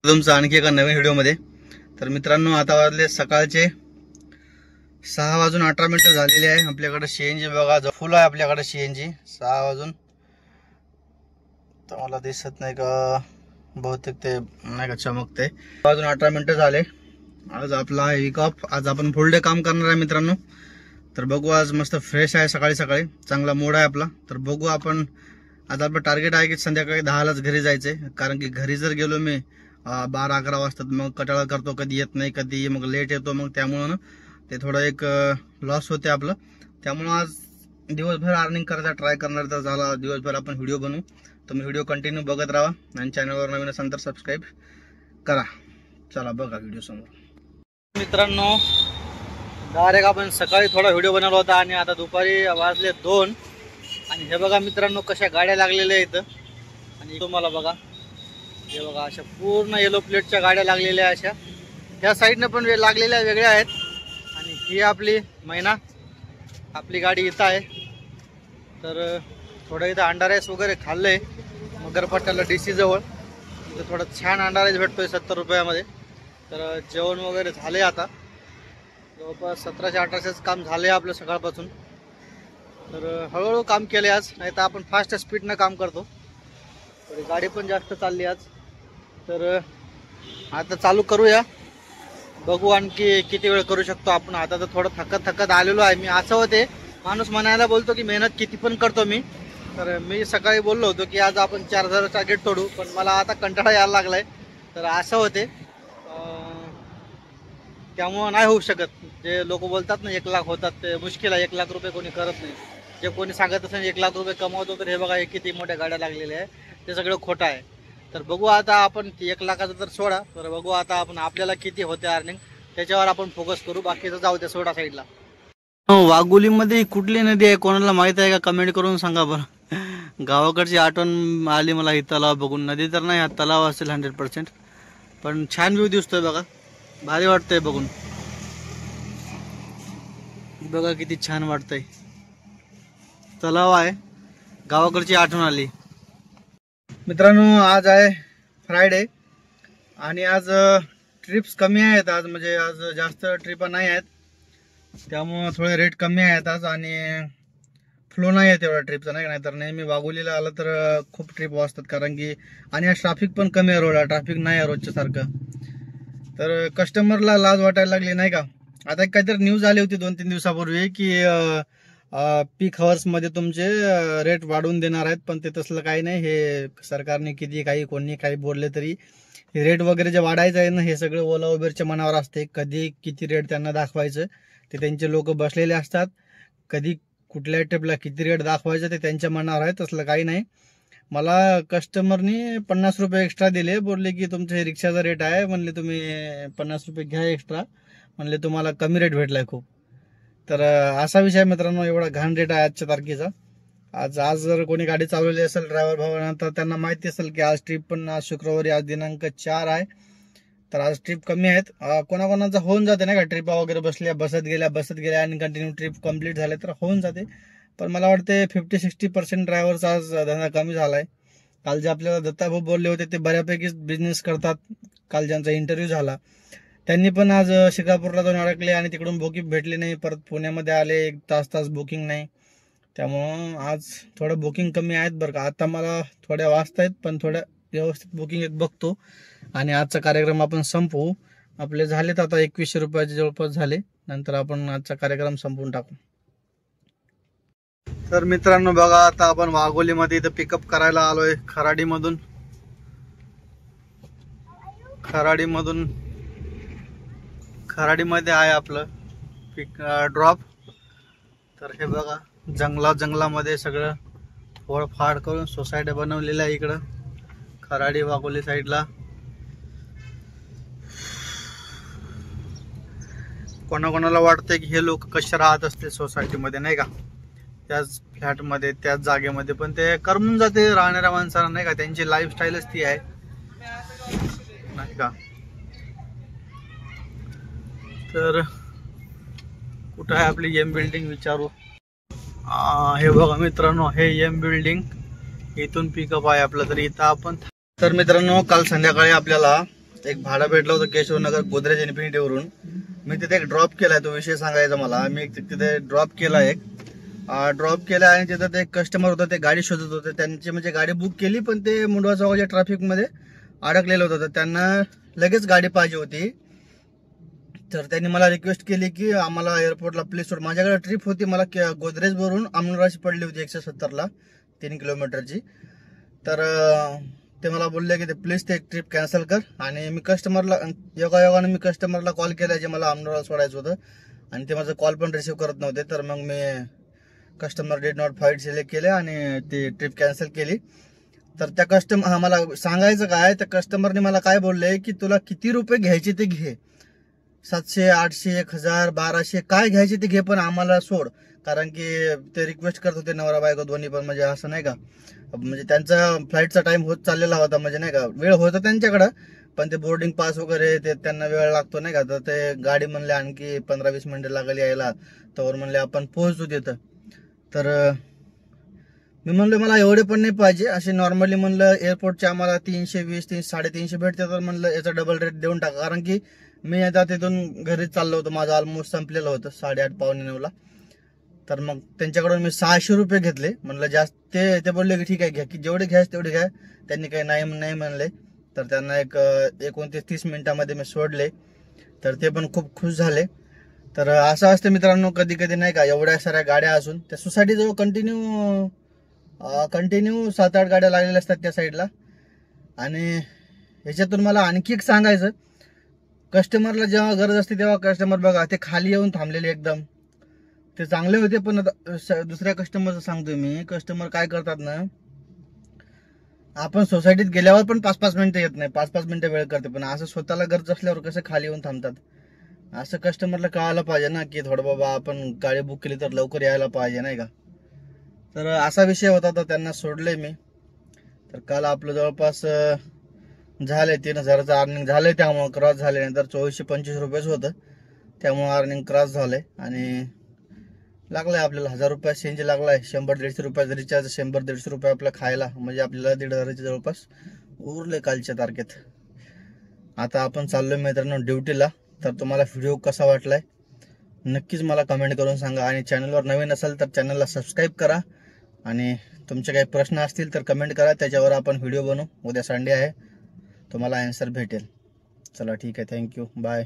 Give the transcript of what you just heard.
तुमचं आणखी एका नवीन व्हिडिओमध्ये. तर मित्रांनो, आता वाजले सकाळचे 6:18 झालेले आहे. आपल्याकडे सीएनजी बघा जो फुल आहे आपल्याकडे सीएनजी 6 वाजून. तर मला दिसत नाही का, बहुतेक ते नाही का चमकते. 6:18 झाले. आज आपला वीक ऑफ. आज आपण फुल डे काम करणार आहे मित्रांनो. तर बघू, आज मस्त फ्रेश आहे, सकाळी सकाळी चांगला मूड आहे आपला. तर बघू आपण, आज आपलं टार्गेट आहे की संध्याकाळी 10लाच घरी जायचे. कारण की घरी जर गेलो मी 12-11 वाजतात, मग कटाळा करतो, कधी येत नाही, कधी मग लेट येतो. मग त्यामुळं ना ते थोडं एक लॉस होते आपलं. त्यामुळं आज दिवसभर अर्निंग करायचा ट्राय करणार. तर झाला दिवसभर आपण व्हिडिओ बनवू. तुम्ही व्हिडिओ कंटिन्यू बघत राहा आणि चॅनलवर नवीन असाल तर सबस्क्राईब करा. चला बघा व्हिडिओ समोर. मित्रांनो, डायरेक्ट आपण सकाळी थोडा व्हिडिओ बनवला होता आणि आता दुपारी वाजले 2. आणि हे बघा मित्रांनो, कशा गाड्या लागलेल्या आहेत. आणि तुम्हाला बघा, हे बघा अशा पूर्ण येलो प्लेटच्या गाड्या लागलेल्या अशा. ह्या साईडनं पण लागलेल्या वेगळ्या आहेत. आणि ही आपली मैना, आपली गाडी इथं आहे. तर थोडं इथं अंडा राईस वगैरे खाल्लंय मगरपट्ट्याला DC जवळ. इथं थोडा छान अंडा राईस भेटतोय 70 रुपयामध्ये. तर जेवण वगैरे झाले. आता जवळपास 1700-1800च काम झाले आपलं सकाळपासून. तर हळूहळू काम केले आज, नाही तर आपण फास्ट स्पीडनं काम करतो. तर गाडी पण जास्त चालली आज. तर आता चालू करूया, बघू आणखी किती वेळ करू शकतो आपण. आता तर थोडं थकत आलेलो आहे मी. असं होते, माणूस म्हणायला बोलतो की मेहनत किती पण करतो मी. तर मी सकाळी बोललो होतो की आज आपण 4000 टार्गेट तोडू, पण मला आता कंटाळा यायला लागलाय. तर असं होते, त्यामुळं नाही होऊ शकत. जे लोक बोलतात ना 1 लाख होतात, ते मुश्किल आहे. 1 लाख रुपये कोणी करत नाही. जे कोणी सांगत असेल 1 लाख रुपये कमावतो, तर हे बघा हे किती मोठ्या गाड्या लागलेल्या आहे, ते सगळं खोटं आहे. तर बघू आता आपण 1 लाखाचं तर सोडा, तर बघू आता आपण आपल्याला किती होते अर्निंग, त्याच्यावर आपण फोकस करू. बाकीचं जाऊ द्या, सोडा साईडला. वाघोलीमध्ये कुठली नदी आहे कोणाला माहित आहे का, कमेंट करून सांगा बरं. गावाकडची आठवण आली मला ही तलाव बघून. नदी तर नाही, हा तलाव असेल 100%. पण छान व्ह्यू दिसतोय बघा, भारी वाटतंय बघून. बघा किती छान वाटतंय, तलाव आहे, गावाकडची आठवण आली. मित्रांनो, आज आहे फ्रायडे आणि आज ट्रिप्स कमी आहेत. आज म्हणजे आज जास्त ट्रिपा नाही आहेत, त्यामुळं थोडे रेट कमी आहेत आज. आणि फ्लो नाही आहे तेवढा ट्रिपचा, नाही तर नेहमी वाघोलीला आलं तर खूप ट्रिप वाजतात. कारण की आणि आज ट्रॅफिक पण कमी आहे, रोडला ट्रॅफिक नाही आहे रोजच्या सारखं. तर कस्टमरला लाज वाटायला लागली नाही का. आता काहीतरी न्यूज आली होती 2-3 दिवसापूर्वी की पीक हवर्समध्ये तुमचे रेट वाढवून देणार आहेत. पण ते तसलं काही नाही. हे सरकारने किती काही कोणी काही बोलले तरी हे रेट वगैरे जे वाढायचं आहे ना, हे सगळं ओला उबेरच्या मनावर असते. कधी किती रेट त्यांना दाखवायचं ते त्यांचे लोक बसलेले असतात. कधी कुठल्या ट्रिपला किती रेट दाखवायचं ते त्यांच्या मनावर आहे, तसलं काही नाही. मला कस्टमरनी 50 रुपये एक्स्ट्रा दिले. बोलले की तुमचं हे रिक्षाचा रेट आहे, म्हणले तुम्ही 50 रुपये घ्या एक्स्ट्रा, म्हणले तुम्हाला कमी रेट भेटलाय खूप. तर असा विषय मित्रांनो, एवढा घाण रेट आहे आजच्या तारखेचा. आज जर कोणी गाडी चालवली असेल ड्रायव्हर भावांना, तर त्यांना माहिती असेल की आज ट्रिप पण आज शुक्रवारी, आज दिनांक 4 आहे. तर आज ट्रिप कमी आहेत. कोणाकोणाचा होऊन जाते नाही का, ट्रिपा वगैरे बसत गेल्या आणि कंटिन्यू ट्रिप कंप्लीट झाले तर होऊन जाते. पण मला वाटते 50-60% ड्रायव्हरचा आज धंदा कमी झालाय. काल जे आपल्याला दत्ताभाऊ बोलले होते ते बऱ्यापैकी बिझनेस करतात. काल ज्यांचा इंटरव्ह्यू झाला त्यांनी पण आज शिकापूरला जाऊन अडकले आणि तिकडून बुकिंग भेटली नाही. परत पुण्यामध्ये आले, 1 तास बुकिंग नाही. त्यामुळं आज थोडं बुकिंग कमी आहेत बरं का. आता मला थोड्या वाजतायत, पण थोड्या व्यवस्थित बुकिंग एक बघतो आणि आजचा कार्यक्रम आपण संपवू. आपले झालेत आता 2100 रुपयाचे जवळपास झाले. नंतर आपण आजचा कार्यक्रम संपवून टाकू. तर मित्रांनो बघा, आता आपण वाघोलीमध्ये इथं पिकअप करायला आलोय खराडीमधून. खराडीमध्ये आहे आपलं ड्रॉप. तर हे बघा, जंगलामध्ये सगळं फोडफाड करून सोसायटी बनवलेल्या आहे इकडं खराडी वाघोली साईडला. कोणाकोणाला वाटतंय की हे लोक कसे राहत असतील सोसायटीमध्ये नाही का, त्याच फ्लॅटमध्ये त्याच जागेमध्ये. पण ते करमून जाते राहणाऱ्या माणसाला नाही का, त्यांची लाईफस्टाईलच ती आहे नाही का. तर कुठं आहे आपली एम बिल्डिंग विचारू. हे बघा मित्रांनो, हे एम बिल्डिंग, इथून पिकअप आहे आपलं. तर इथं आपण, तर मित्रांनो काल संध्याकाळी आपल्याला एक भाडं भेटलं होतं केशवनगर गोदरेज इन्फिनिटीवरून. मी तिथे एक ड्रॉप केलाय, तो विषय सांगायचा मला. मी तिथे ड्रॉप केला ड्रॉप केला आणि तिथं ते कस्टमर होतं, ते गाडी शोधत होते. त्यांची म्हणजे गाडी बुक केली पण ते मुंडवा चौकाच्या ट्रॅफिकमध्ये अडकलेलं होतं. तर त्यांना लगेच गाडी पाहिजे होती. तर त्यांनी मला रिक्वेस्ट केली की आम्हाला एअरपोर्टला प्लीज सोड. माझ्याकडे ट्रिप होती, मला गोदरेजवरून अमनराशी पडली होती 170ला 3 किलोमीटरची. तर ते मला बोलले की ते प्लीज ते ट्रिप कॅन्सल कर. आणि मी कस्टमरला योगायोगाने मी कस्टमरला कॉल केला जे मला अमनराला सोडायचं होतं आणि ते माझं कॉल पण रिसीव्ह करत नव्हते. तर मग मी customer did not find select केले आणि ती ट्रिप कॅन्सल केली. तर त्या मला सांगायचं काय, त्या कस्टमरने मला काय बोलले की तुला किती रुपये घ्यायचे ते घे, 700 800 1000 1200 काय घ्यायचे ते घे, पण आम्हाला सोड. कारण की ते रिक्वेस्ट करत होते नवरा बायको दोन्ही पण, म्हणजे असं नाही का, म्हणजे त्यांचा फ्लाईटचा टाइम होत चाललेला होता, म्हणजे नाही का वेळ होता त्यांच्याकडं, पण ते बोर्डिंग पास वगैरे ते त्यांना वेळ लागतो नाही का. तर ते गाडी म्हणले आणखी 15-20 मिनिटं लागली यायला, तर म्हणले आपण पोहोचू तिथं. तर मी म्हणलं मला एवढे पण नाही पाहिजे, असे नॉर्मली म्हणलं एअरपोर्टचे आम्हाला 320 350 भेटते, तर म्हणलं याचा डबल रेट देऊन टाका. कारण की मी आता तिथून घरी चाललो होतो, माझं ऑलमोस्ट संपलेलं होतं 8:30 पावणे 9ला. तर मग त्यांच्याकडून मी 600 रुपये घेतले. म्हणलं जास्त ते बोलले की ठीक आहे घ्या, की जेवढे घ्यायचे तेवढे घ्या. त्यांनी काही नाही म्हणले. तर त्यांना 29-30 मिनिटामध्ये मी सोडले. तर ते पण खूप खुश झाले. तर असं असतं मित्रांनो, कधी कधी नाही का, एवढ्या साऱ्या गाड्या असून त्या सोसायटीजवळ कंटिन्यू 7-8 गाड्या लागलेल्या असतात त्या साईडला. आणि ह्याच्यातून मला आणखी एक सांगायचं, कस्टमरला जेव्हा गरज असते तेव्हा कस्टमर बघा ते खाली येऊन थांबलेले एकदम, ते चांगले होते. पण दुसऱ्या कस्टमरचं सांगतोय मी, कस्टमर काय करतात ना, आपण सोसायटीत गेल्यावर पण 5-5 मिनिटं येत नाही, 5-5 मिनिटं वेळ करते, पण असं स्वतःला गरज असल्यावर कसं खाली येऊन थांबतात. असं कस्टमरला कळायला पाहिजे ना की थोडं बाबा आपण गाडी बुक केली तर लवकर यायला पाहिजे नाही का. तर असा विषय होता, तर त्यांना सोडले मी. तर काल आपलं जवळपास झाले 3000चं अर्निंग झाले, त्यामुळे क्रॉस झाले. नंतर 2425 रुपयेच होतं, त्यामुळे अर्निंग क्रॉस झालंय. आणि लागलाय आपल्याला 1000 रुपये चेंज लागलाय. 100-150 रुपयाचं रिचार्ज, 100-150 रुपये आपलं खायला, म्हणजे आपल्याला 1500च्या जवळपास उरले कालच्या तारखेत. आता आपण चाललोय मित्रांनो ड्युटीला. तर तुम्हाला व्हिडिओ कसा वाटलाय नक्कीच मला कमेंट करून सांगा. आणि चॅनलवर नवीन असाल तर चॅनलला सबस्क्राईब करा. आणि तुमचे काही प्रश्न असतील तर कमेंट करा, त्याच्यावर आपण व्हिडिओ बनवू. उद्या संडे आहे, तुम्हाला आन्सर भेटेल. चला ठीक आहे, थँक्यू, बाय.